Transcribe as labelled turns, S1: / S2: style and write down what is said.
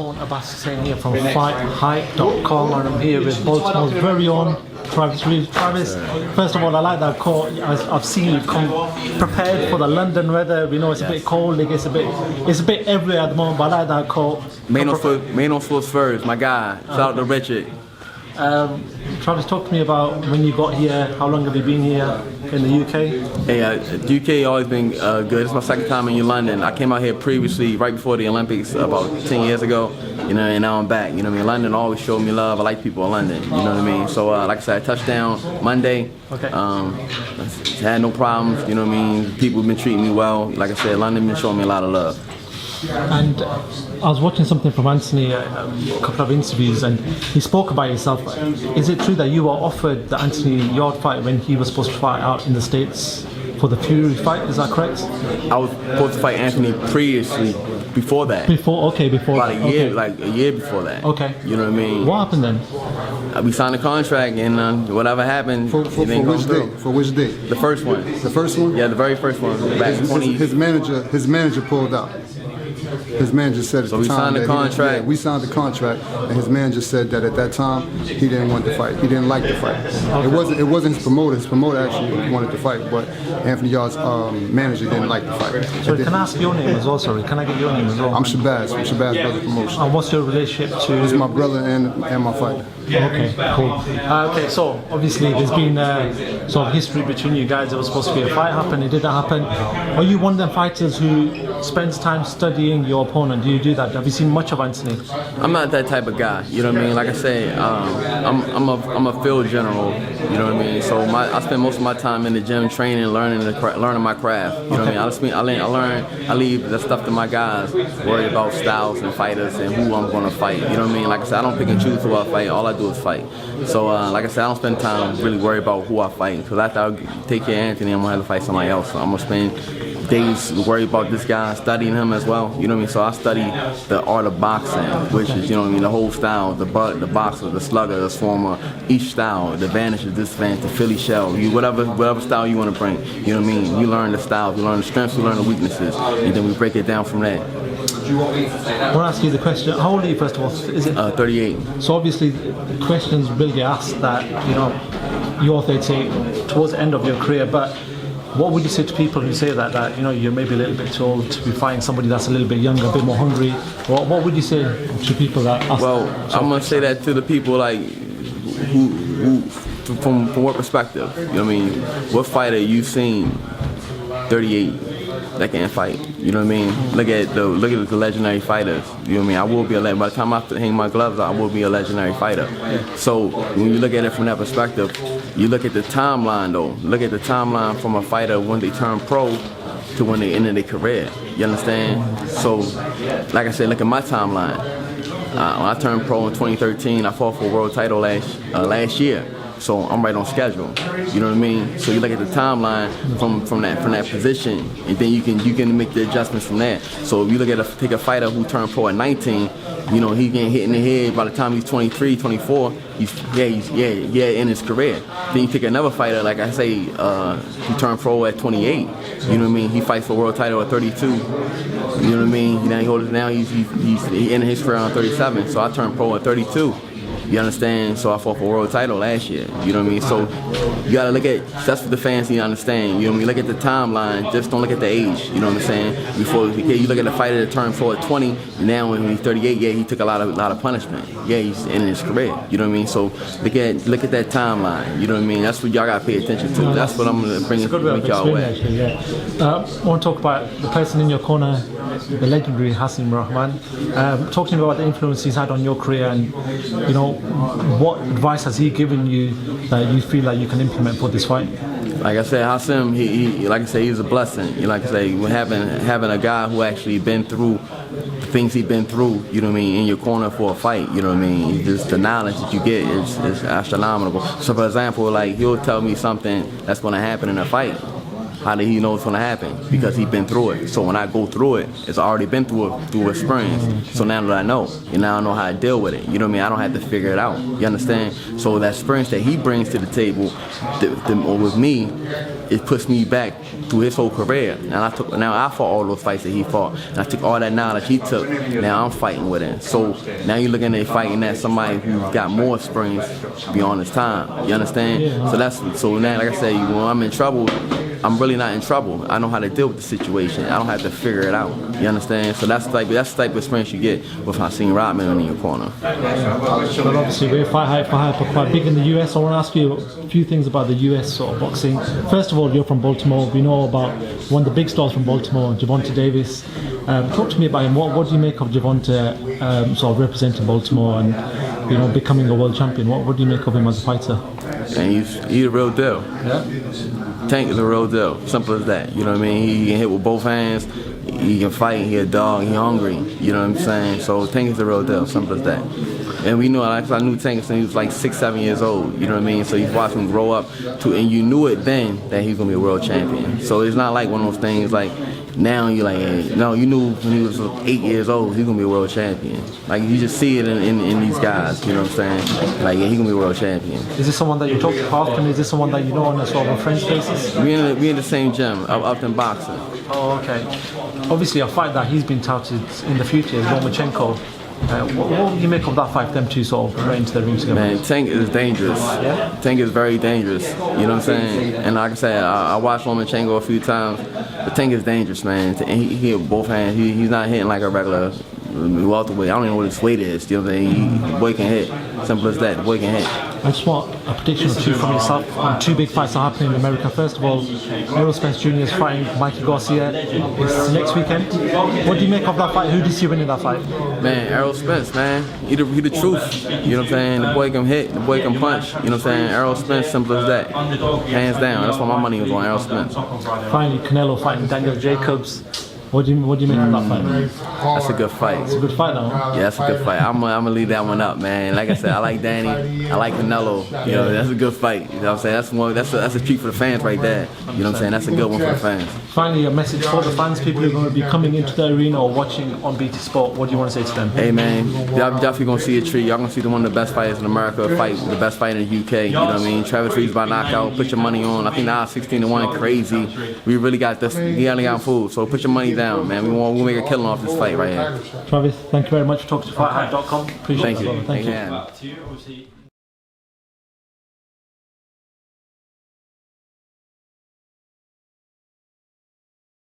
S1: own Abbas Hussain here from FightHype.com, and I'm here with Baltimore's very own Travis Reeves. Travis, first of all, I like that quote. I've seen you come prepared for the London weather. We know it's a bit cold, like it's a bit everywhere at the moment, but I like that quote.
S2: Main on Slow Spurs, my guy. Shout out to Richard.
S1: Travis, talk to me about when you got here. How long have you been here in the UK?
S2: Hey, UK always been good. It's my second time in London. I came out here previously, right before the Olympics, about 10 years ago. You know, and now I'm back. You know what I mean? London always showed me love. I like people in London. You know what I mean? So, like I said, I touched down Monday.
S1: Okay.
S2: Had no problems. You know what I mean? People have been treating me well. Like I said, London been showing me a lot of love.
S1: And I was watching something from Anthony, a couple of interviews, and he spoke about himself. Is it true that you were offered the Anthony Yarde fight when he was supposed to fight out in the States for the Fury fight? Is that correct?
S2: I was supposed to fight Anthony previously, before that.
S1: Before.
S2: About a year, like a year before that.
S1: Okay.
S2: You know what I mean?
S1: What happened then?
S2: We signed a contract, and whatever happened,
S3: for which date? For which date?
S2: The first one.
S3: The first one?
S2: Yeah, the very first one. Back in 20.
S3: His manager pulled out. His manager said at the time.
S2: So we signed the contract.
S3: We signed the contract, and his manager said that at that time he didn't want to fight. He didn't like the fight. Okay. It wasn't his promoter. His promoter actually wanted to fight, but Anthony Yarde's manager didn't like the fight.
S1: So can I ask your name as well? Sorry, can I get your name as well?
S3: I'm Shabazz. From Shabazz Brothers Promotion.
S1: And what's your relationship to?
S3: He's my brother and my fighter.
S1: Okay, cool. Okay, so obviously there's been sort of history between you guys. There was supposed to be a fight happen, it didn't happen. Are you one of them fighters who spends time studying your opponent? Do you do that? Have you seen much of Anthony?
S2: I'm not that type of guy. You know what I mean? Like I say, I'm a field general. You know what I mean? So I spend most of my time in the gym training, learning my craft. You know what I mean? I leave the stuff to my guys, worry about styles and fighters and who I'm going to fight. You know what I mean? Like I said, I don't pick and choose who I fight. All I do is fight. So like I said, I don't spend time really worry about who I fight. Because after I take care of Anthony, I'm going to have to fight somebody else. So I'm going to spend days worried about this guy, studying him as well. You know what I mean? So I study the art of boxing, which is, you know what I mean, the whole style, the boxer, the slugger, the swarmer, each style, the advantage, the disadvantage, the Philly shell, whatever style you want to bring. You know what I mean? You learn the styles, you learn the strengths, you learn the weaknesses, and then we break it down from there.
S1: I want to ask you the question. How old are you, first of all? Is it
S2: 38.
S1: So obviously, questions will get asked that, you know, you're 38 towards the end of your career, but what would you say to people who say that you know, you're maybe a little bit too old to be fighting somebody that's a little bit younger, a bit more hungry? What would you say to people that ask?
S2: Well, I'm gonna say that to the people like who from what perspective? You know what I mean? What fighter you've seen 38 that can fight? You know what I mean? Look at the legendary fighters. You know what I mean? I will be a by the time I hang my gloves, I will be a legendary fighter. So when you look at it from that perspective, you look at the timeline though. Look at the timeline from a fighter when they turn pro to when they end their career. You understand? So, like I said, look at my timeline. When I turned pro in 2013, I fought for a world title last year. So I'm right on schedule. You know what I mean? So you look at the timeline from that position, and then you can make the adjustments from that. So if you look at take a fighter who turned pro at 19, you know, he's getting hit in the head by the time he's 23, 24. He's in his career. Then you take another fighter, like I say, who turned pro at 28. You know what I mean? He fights for a world title at 32. You know what I mean? Now he's in his career on 37. So I turned pro at 32. You understand? So I fought for a world title last year. You know what I mean? So you gotta look at, that's what the fans need to understand. You know what I mean? Look at the timeline, just don't look at the age. You know what I'm saying? Before you look at the fighter that turned pro at 20, now when he's 38, yeah, he took a lot of punishment. Yeah, he's in his career. You know what I mean? So look at that timeline. You know what I mean? That's what y'all gotta pay attention to. That's what I'm gonna bring y'all away.
S1: I want to talk about the person in your corner, the legendary Hasim Rahman. Talking about the influence he's had on your career, and you know, what advice has he given you that you feel like you can implement for this fight?
S2: Like I said, Hasim, he like I say, he's a blessing. Like I say, having a guy who actually been through things he's been through, you know what I mean, in your corner for a fight, you know what I mean, just the knowledge that you get is astronomical. So for example, like he'll tell me something that's going to happen in a fight, how did he know it's gonna happen? Because he's been through it. So when I go through it, it's already been through experience. So now that I know, and now I know how to deal with it. You know what I mean? I don't have to figure it out. You understand? So that experience that he brings to the table, with me, it puts me back through his whole career. And I fought all those fights that he fought, and I took all that knowledge he took. Now I'm fighting with him. So now you're looking at fighting at somebody who's got more experience beyond his time. You understand?
S1: Yeah.
S2: So now, like I said, when I'm in trouble, I'm really not in trouble. I know how to deal with the situation. I don't have to figure it out. You understand? So that's the type of experience you get with Hasim Rodman in your corner.
S1: But obviously, we're FightHype are quite big in the US. I want to ask you a few things about the US sort of boxing. First of all, you're from Baltimore. We know about one of the big stars from Baltimore, Gervonta Davis. Talk to me about him. What do you make of Gervonta sort of representing Baltimore and becoming a world champion? What do you make of him as a fighter?
S2: And he's a real deal.
S1: Yeah.
S2: Tank is a real deal. Simple as that. You know what I mean? He can hit with both hands. He can fight. He a dog. He hungry. You know what I'm saying? So Tank is a real deal. Simple as that. And we know, I knew Tank since he was like 6, 7 years old. You know what I mean? So you watched him grow up and you knew it then that he's gonna be a world champion. So it's not like one of those things like now you're like, hey, no, you knew when he was 8 years old he's gonna be a world champion. Like you just see it in these guys. You know what I'm saying? Like he's gonna be a world champion.
S1: Is this someone that you talk to often? Is this someone that you know on a sort of a friend's basis?
S2: We in the same gym, up in boxing.
S1: Oh, okay. Obviously, a fight that he's been touted in the future is Lomachenko. What do you make of that fight, them two sort of right into the ring together?
S2: Man, Tank is dangerous.
S1: Yeah?
S2: Tank is very dangerous. You know what I'm saying? And like I said, I watched Lomachenko a few times, but Tank is dangerous, man. And he hit both hands. He's not hitting like a regular welterweight. I don't even know what his weight is. You know what I'm saying? The boy can hit. Simple as that. The boy can hit.
S1: I just want a prediction or two from yourself on two big fights that are happening in America. First of all, Errol Spence Jr. is fighting Mikey Garcia. It's next weekend. What do you make of that fight? Who do you see winning that fight?
S2: Man, Errol Spence, man. He the truth. You know what I'm saying? The boy can hit. The boy can punch. You know what I'm saying? Errol Spence, simple as that. Hands down. That's why my money was on Errol Spence.
S1: Finally, Canelo fighting Daniel Jacobs. What do you make of that fight?
S2: That's a good fight.
S1: It's a good fight, though.
S2: Yeah, that's a good fight. I'm gonna leave that one up, man. Like I said, I like Danny. I like Canelo. You know, that's a good fight. You know what I'm saying? That's a treat for the fans right there. You know what I'm saying? That's a good one for the fans.
S1: Finally, a message for the fans, people who are going to be coming into the arena or watching on BT Sport. What do you want to say to them?
S2: Hey, man, y'all definitely gonna see a treat. Y'all gonna see one of the best fighters in America fight the best fighter in the UK. You know what I mean? Travis Reeves by knockout. Put your money on. I think now 16-1, crazy. We really got this. We only got food, so put your money down, man. We'll make a killing off this fight right here.
S1: Travis, thank you very much for talking to FightHype.com. Appreciate it.
S2: Thank you.
S1: Thank you.